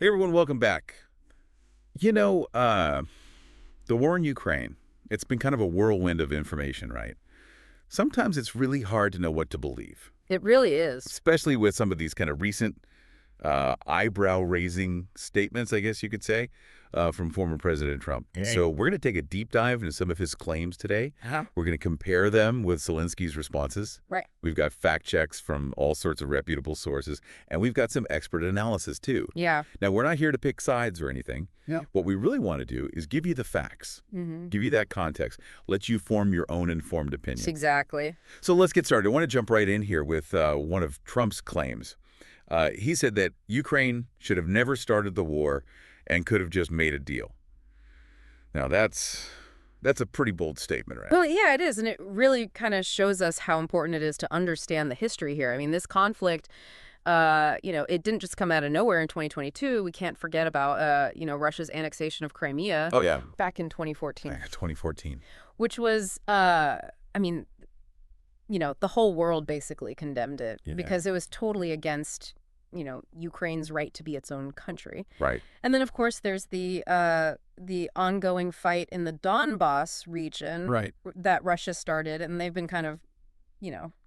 Hey everyone, welcome back. The war in Ukraine, it's been kind of a whirlwind of information, right? Sometimes it's really hard to know what to believe, It really is. especially with some of these kind of recent eyebrow-raising statements, I guess you could say, from former President Trump. Hey. So we're going to take a deep dive into some of his claims today. We're going to compare them with Zelensky's responses. Right. We've got fact checks from all sorts of reputable sources, and we've got some expert analysis, too. Yeah. Now, we're not here to pick sides or anything. Yeah. What we really want to do is give you the facts, give you that context, let you form your own informed opinion. Exactly. So let's get started. I want to jump right in here with one of Trump's claims. He said that Ukraine should have never started the war and could have just made a deal. Now, that's a pretty bold statement, right? Well, yeah, it is. And it really kind of shows us how important it is to understand the history here. I mean, this conflict, it didn't just come out of nowhere in 2022. We can't forget about, Russia's annexation of Crimea. Oh, yeah. Back in 2014. 2014. Which was, the whole world basically condemned it because it was totally against, Ukraine's right to be its own country. Right. And then, of course, there's the ongoing fight in the Donbass region that Russia started, and they've been kind of,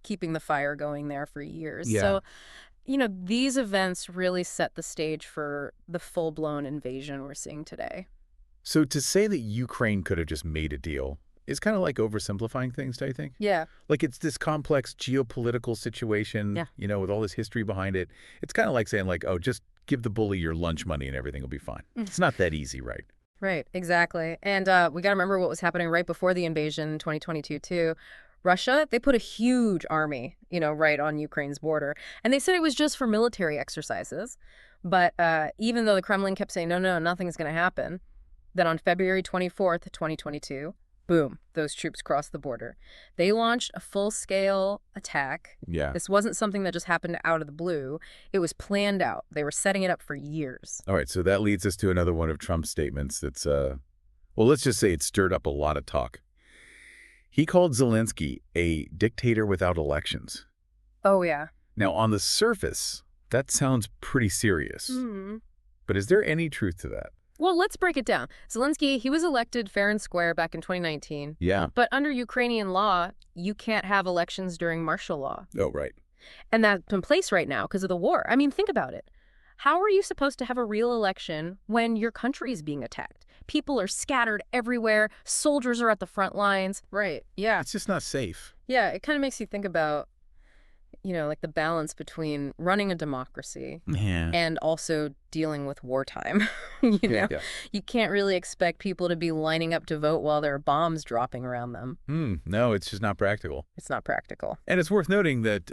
keeping the fire going there for years. Yeah. So, these events really set the stage for the full-blown invasion we're seeing today. So to say that Ukraine could have just made a deal is kind of like oversimplifying things, do you think? Yeah. Like it's this complex geopolitical situation, with all this history behind it. It's kind of like saying just give the bully your lunch money and everything will be fine. It's not that easy, right? Right, exactly. And we got to remember what was happening right before the invasion in 2022, too. Russia, they put a huge army, right on Ukraine's border. And they said it was just for military exercises. But even though the Kremlin kept saying, no, nothing's going to happen, then on February 24th, 2022, boom, those troops crossed the border. They launched a full-scale attack. Yeah. This wasn't something that just happened out of the blue. It was planned out. They were setting it up for years. All right, so that leads us to another one of Trump's statements that's, let's just say it stirred up a lot of talk. He called Zelensky a dictator without elections. Oh, yeah. Now, on the surface, that sounds pretty serious. Mm-hmm. But is there any truth to that? Well, let's break it down. Zelensky, he was elected fair and square back in 2019. Yeah. But under Ukrainian law, you can't have elections during martial law. Oh, right. And that's in place right now because of the war. I mean, think about it. How are you supposed to have a real election when your country is being attacked? People are scattered everywhere. Soldiers are at the front lines. Right. Yeah. It's just not safe. Yeah. It kind of makes you think about, the balance between running a democracy and also dealing with wartime. Yeah. You can't really expect people to be lining up to vote while there are bombs dropping around them. No, it's just not practical. It's not practical. And it's worth noting that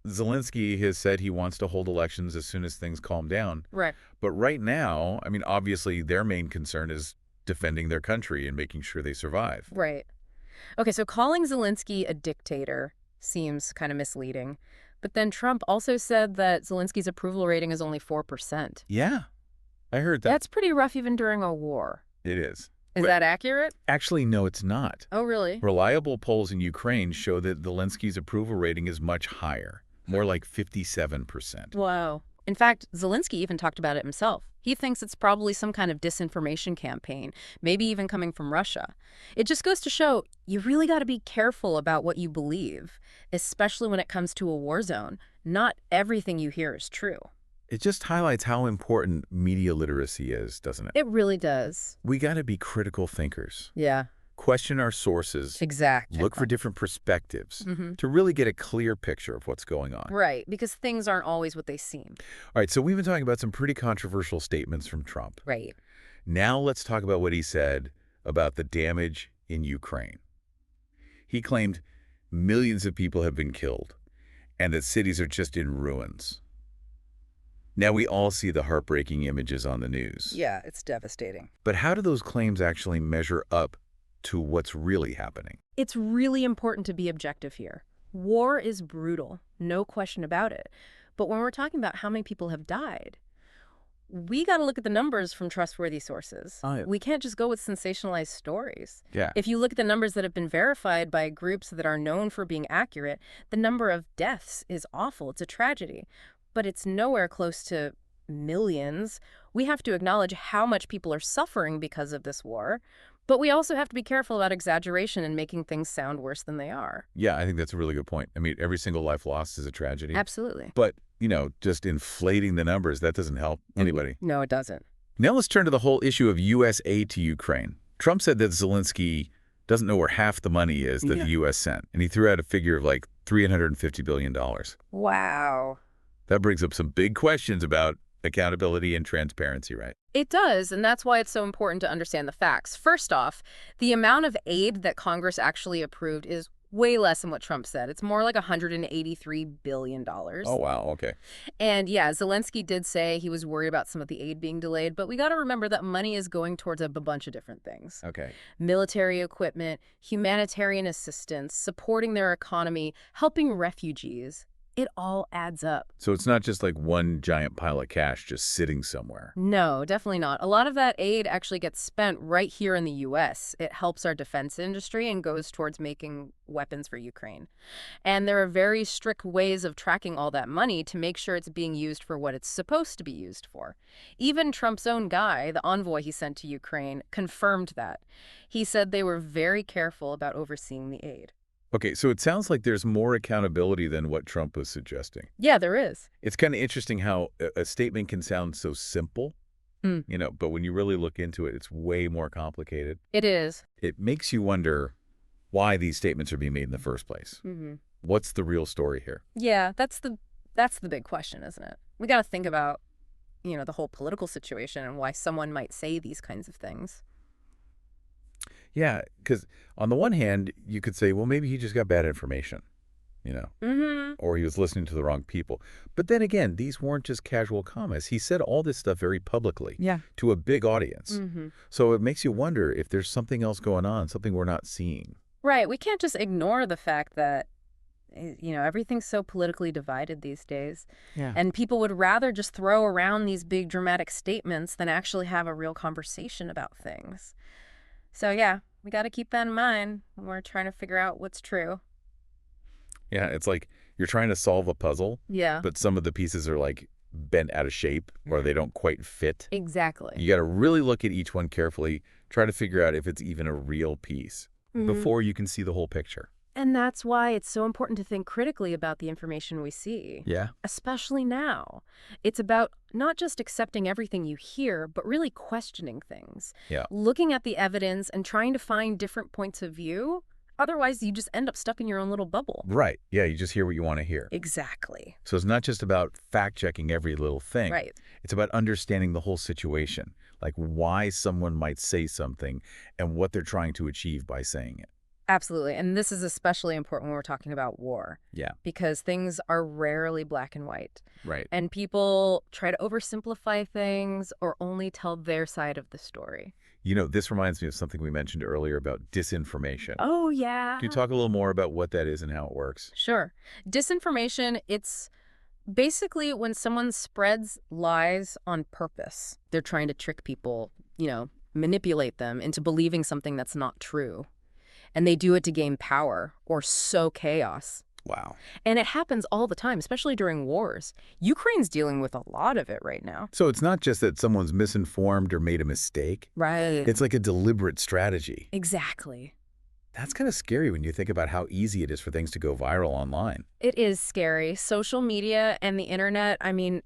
Zelensky has said he wants to hold elections as soon as things calm down. Right. But right now, obviously their main concern is defending their country and making sure they survive. Right. Okay, so calling Zelensky a dictator seems kind of misleading. But then Trump also said that Zelensky's approval rating is only 4%. Yeah, I heard that. That's pretty rough even during a war. It is. Is that accurate? Actually, no, it's not. Oh, really? Reliable polls in Ukraine show that Zelensky's approval rating is much higher, more like 57%. Wow. In fact, Zelensky even talked about it himself. He thinks it's probably some kind of disinformation campaign, maybe even coming from Russia. It just goes to show you really got to be careful about what you believe, especially when it comes to a war zone. Not everything you hear is true. It just highlights how important media literacy is, doesn't it? It really does. We got to be critical thinkers. Yeah. Question our sources. Exactly. Look for different perspectives to really get a clear picture of what's going on. Right, because things aren't always what they seem. All right, so we've been talking about some pretty controversial statements from Trump. Right. Now let's talk about what he said about the damage in Ukraine. He claimed millions of people have been killed and that cities are just in ruins. Now we all see the heartbreaking images on the news. Yeah, it's devastating. But how do those claims actually measure up to what's really happening? It's really important to be objective here. War is brutal, no question about it. But when we're talking about how many people have died, we got to look at the numbers from trustworthy sources. Oh, yeah. We can't just go with sensationalized stories. Yeah. If you look at the numbers that have been verified by groups that are known for being accurate, the number of deaths is awful. It's a tragedy. But it's nowhere close to millions, we have to acknowledge how much people are suffering because of this war. But we also have to be careful about exaggeration and making things sound worse than they are. Yeah, I think that's a really good point. I mean, every single life lost is a tragedy. Absolutely. But, just inflating the numbers, that doesn't help anybody. No, it doesn't. Now let's turn to the whole issue of U.S. aid to Ukraine. Trump said that Zelensky doesn't know where half the money is that the U.S. sent, and he threw out a figure of like $350 billion. Wow. That brings up some big questions about accountability and transparency, right? It does, and that's why it's so important to understand the facts. First off, the amount of aid that Congress actually approved is way less than what Trump said. It's more like $183 billion. Oh, wow. Okay. And yeah, Zelensky did say he was worried about some of the aid being delayed, but we got to remember that money is going towards a bunch of different things. Okay. Military equipment, humanitarian assistance, supporting their economy, helping refugees. It all adds up. So it's not just like one giant pile of cash just sitting somewhere. No, definitely not. A lot of that aid actually gets spent right here in the U.S. It helps our defense industry and goes towards making weapons for Ukraine. And there are very strict ways of tracking all that money to make sure it's being used for what it's supposed to be used for. Even Trump's own guy, the envoy he sent to Ukraine, confirmed that. He said they were very careful about overseeing the aid. Okay, so it sounds like there's more accountability than what Trump was suggesting. Yeah, there is. It's kind of interesting how a statement can sound so simple, but when you really look into it, it's way more complicated. It is. It makes you wonder why these statements are being made in the first place. Mm-hmm. What's the real story here? Yeah, that's the big question, isn't it? We got to think about, the whole political situation and why someone might say these kinds of things. Yeah, because on the one hand, you could say, well, maybe he just got bad information, or he was listening to the wrong people. But then again, these weren't just casual comments. He said all this stuff very publicly to a big audience. Mm-hmm. So it makes you wonder if there's something else going on, something we're not seeing. Right. We can't just ignore the fact that, everything's so politically divided these days. Yeah. And people would rather just throw around these big dramatic statements than actually have a real conversation about things. So, yeah, we got to keep that in mind when we're trying to figure out what's true. Yeah, it's like you're trying to solve a puzzle, but some of the pieces are like bent out of shape or they don't quite fit. Exactly. You got to really look at each one carefully, try to figure out if it's even a real piece before you can see the whole picture. And that's why it's so important to think critically about the information we see. Yeah. Especially now. It's about not just accepting everything you hear, but really questioning things. Yeah. Looking at the evidence and trying to find different points of view. Otherwise, you just end up stuck in your own little bubble. Right. Yeah, you just hear what you want to hear. Exactly. So it's not just about fact-checking every little thing. Right. It's about understanding the whole situation, like why someone might say something and what they're trying to achieve by saying it. Absolutely. And this is especially important when we're talking about war. Yeah. Because things are rarely black and white. Right. And people try to oversimplify things or only tell their side of the story. This reminds me of something we mentioned earlier about disinformation. Oh, yeah. Can you talk a little more about what that is and how it works? Sure. Disinformation, it's basically when someone spreads lies on purpose. They're trying to trick people, manipulate them into believing something that's not true. And they do it to gain power or sow chaos. Wow. And it happens all the time, especially during wars. Ukraine's dealing with a lot of it right now. So it's not just that someone's misinformed or made a mistake. Right. It's like a deliberate strategy. Exactly. That's kind of scary when you think about how easy it is for things to go viral online. It is scary. Social media and the internet,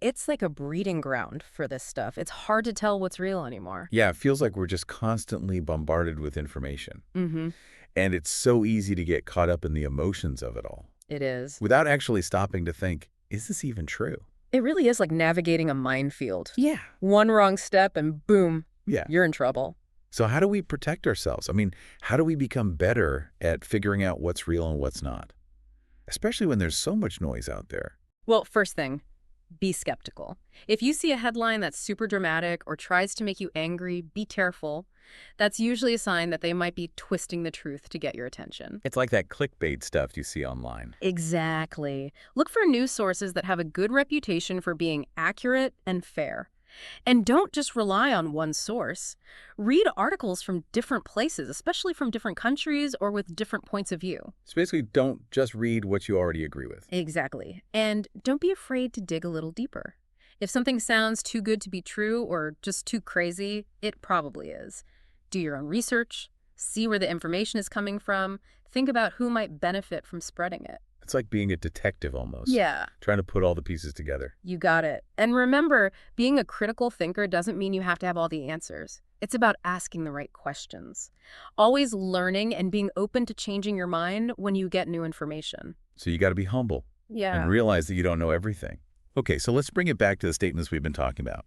it's like a breeding ground for this stuff. It's hard to tell what's real anymore. Yeah, it feels like we're just constantly bombarded with information. Mm-hmm. And it's so easy to get caught up in the emotions of it all. It is. Without actually stopping to think, is this even true? It really is like navigating a minefield. Yeah. One wrong step and boom, you're in trouble. So how do we protect ourselves? How do we become better at figuring out what's real and what's not? Especially when there's so much noise out there. Well, first thing, be skeptical. If you see a headline that's super dramatic or tries to make you angry, be careful. That's usually a sign that they might be twisting the truth to get your attention. It's like that clickbait stuff you see online. Exactly. Look for news sources that have a good reputation for being accurate and fair. And don't just rely on one source. Read articles from different places, especially from different countries or with different points of view. So basically, don't just read what you already agree with. Exactly. And don't be afraid to dig a little deeper. If something sounds too good to be true or just too crazy, it probably is. Do your own research, see where the information is coming from, think about who might benefit from spreading it. It's like being a detective almost. Yeah. Trying to put all the pieces together. You got it. And remember, being a critical thinker doesn't mean you have to have all the answers. It's about asking the right questions. Always learning and being open to changing your mind when you get new information. So you got to be humble. Yeah. And realize that you don't know everything. Okay, so let's bring it back to the statements we've been talking about.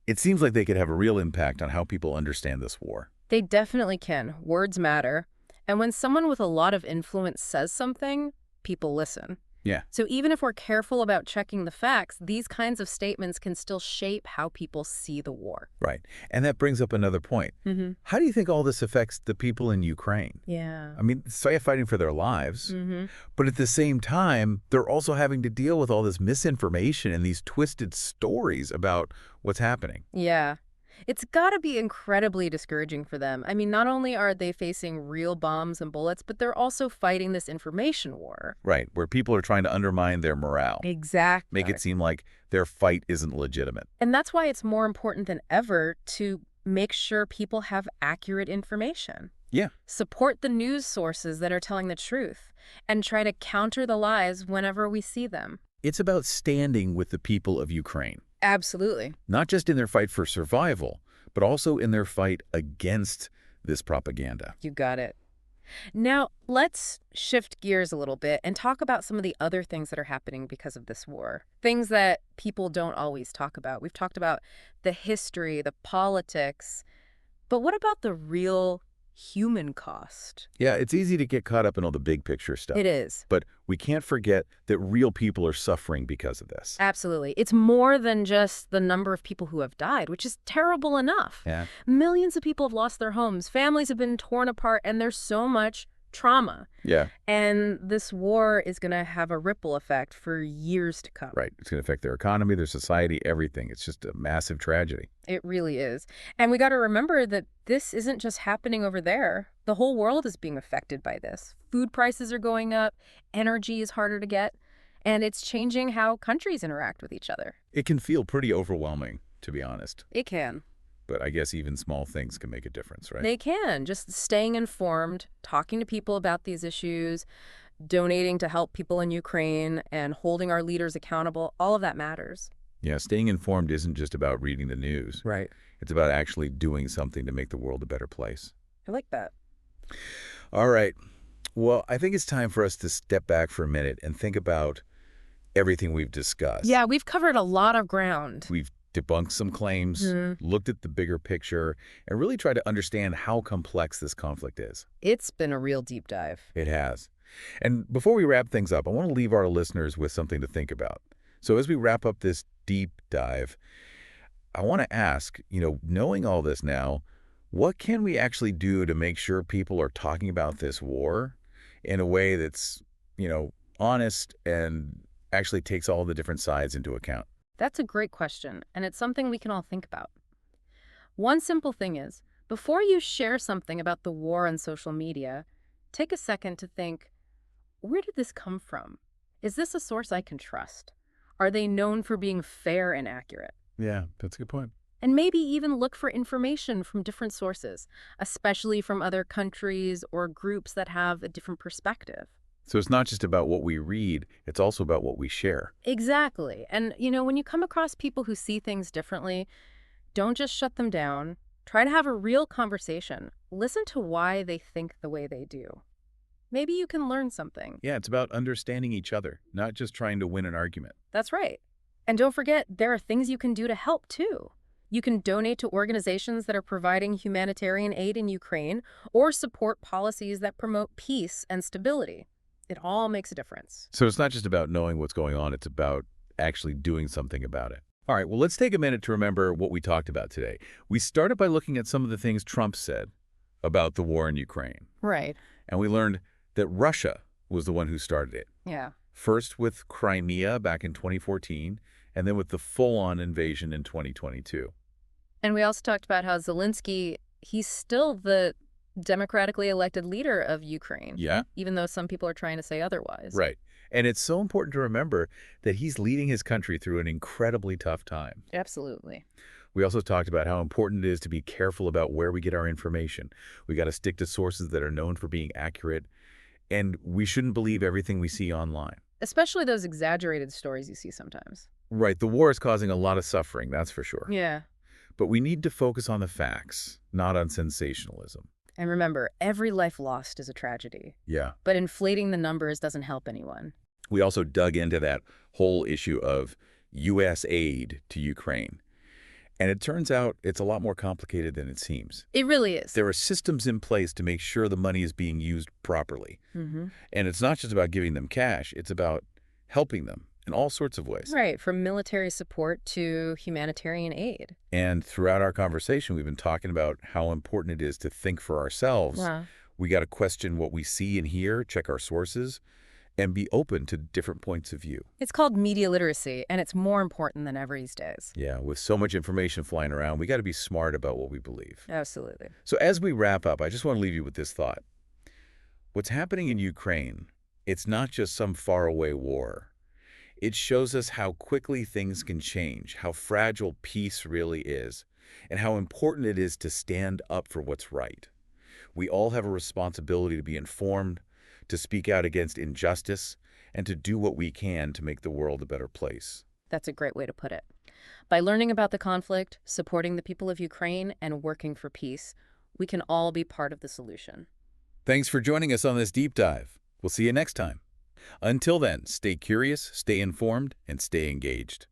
It seems like they could have a real impact on how people understand this war. They definitely can. Words matter. And when someone with a lot of influence says something, people listen. Yeah. So even if we're careful about checking the facts, these kinds of statements can still shape how people see the war. Right. And that brings up another point. How do you think all this affects the people in Ukraine? Yeah. I mean, they're fighting for their lives, but at the same time, they're also having to deal with all this misinformation and these twisted stories about what's happening. Yeah. It's got to be incredibly discouraging for them. I mean, not only are they facing real bombs and bullets, but they're also fighting this information war. Right, where people are trying to undermine their morale. Exactly. Make it seem like their fight isn't legitimate. And that's why it's more important than ever to make sure people have accurate information. Yeah. Support the news sources that are telling the truth and try to counter the lies whenever we see them. It's about standing with the people of Ukraine. Absolutely. Not just in their fight for survival, but also in their fight against this propaganda. You got it. Now, let's shift gears a little bit and talk about some of the other things that are happening because of this war. Things that people don't always talk about. We've talked about the history, the politics, but what about the real human cost? Yeah, it's easy to get caught up in all the big picture stuff. It is. But we can't forget that real people are suffering because of this. Absolutely. It's more than just the number of people who have died, which is terrible enough. Yeah. Millions of people have lost their homes. Families have been torn apart, and there's so much trauma. Yeah. And this war is going to have a ripple effect for years to come. Right. It's going to affect their economy, their society, everything. It's just a massive tragedy. It really is. And we got to remember that this isn't just happening over there. The whole world is being affected by this. Food prices are going up, energy is harder to get, and it's changing how countries interact with each other. It can feel pretty overwhelming, to be honest. It can. But I guess even small things can make a difference, right? They can. Just staying informed, talking to people about these issues, donating to help people in Ukraine, and holding our leaders accountable, all of that matters. Yeah, staying informed isn't just about reading the news. Right. It's about actually doing something to make the world a better place. I like that. All right. Well, I think it's time for us to step back for a minute and think about everything we've discussed. Yeah, we've covered a lot of ground. We've debunked some claims, looked at the bigger picture, and really tried to understand how complex this conflict is. It's been a real deep dive. It has. And before we wrap things up, I want to leave our listeners with something to think about. So as we wrap up this deep dive, I want to ask, knowing all this now, what can we actually do to make sure people are talking about this war in a way that's, honest and actually takes all the different sides into account? That's a great question, and it's something we can all think about. One simple thing is, before you share something about the war on social media, take a second to think, where did this come from? Is this a source I can trust? Are they known for being fair and accurate? Yeah, that's a good point. And maybe even look for information from different sources, especially from other countries or groups that have a different perspective. So it's not just about what we read, it's also about what we share. Exactly. And, when you come across people who see things differently, don't just shut them down. Try to have a real conversation. Listen to why they think the way they do. Maybe you can learn something. Yeah, it's about understanding each other, not just trying to win an argument. That's right. And don't forget, there are things you can do to help, too. You can donate to organizations that are providing humanitarian aid in Ukraine or support policies that promote peace and stability. It all makes a difference. So it's not just about knowing what's going on, it's about actually doing something about it. All right, well, let's take a minute to remember what we talked about today. We started by looking at some of the things Trump said about the war in Ukraine. Right. And we learned that Russia was the one who started it. Yeah. First with Crimea back in 2014, and then with the full-on invasion in 2022. And we also talked about how Zelensky, he's still the democratically elected leader of Ukraine. Yeah. Even though some people are trying to say otherwise. Right. And it's so important to remember that he's leading his country through an incredibly tough time. Absolutely. We also talked about how important it is to be careful about where we get our information. We got to stick to sources that are known for being accurate, and we shouldn't believe everything we see online. Especially those exaggerated stories you see sometimes. Right, the war is causing a lot of suffering, that's for sure. Yeah. But we need to focus on the facts, not on sensationalism. And remember, every life lost is a tragedy. Yeah. But inflating the numbers doesn't help anyone. We also dug into that whole issue of U.S. aid to Ukraine. And it turns out it's a lot more complicated than it seems. It really is. There are systems in place to make sure the money is being used properly. Mm-hmm. And it's not just about giving them cash, it's about helping them in all sorts of ways. Right, from military support to humanitarian aid. And throughout our conversation, we've been talking about how important it is to think for ourselves. Wow. We got to question what we see and hear, check our sources, and be open to different points of view. It's called media literacy, and it's more important than ever these days. Yeah, with so much information flying around, we got to be smart about what we believe. Absolutely. So as we wrap up, I just want to leave you with this thought. What's happening in Ukraine, it's not just some faraway war. It shows us how quickly things can change, how fragile peace really is, and how important it is to stand up for what's right. We all have a responsibility to be informed, to speak out against injustice, and to do what we can to make the world a better place. That's a great way to put it. By learning about the conflict, supporting the people of Ukraine, and working for peace, we can all be part of the solution. Thanks for joining us on this deep dive. We'll see you next time. Until then, stay curious, stay informed, and stay engaged.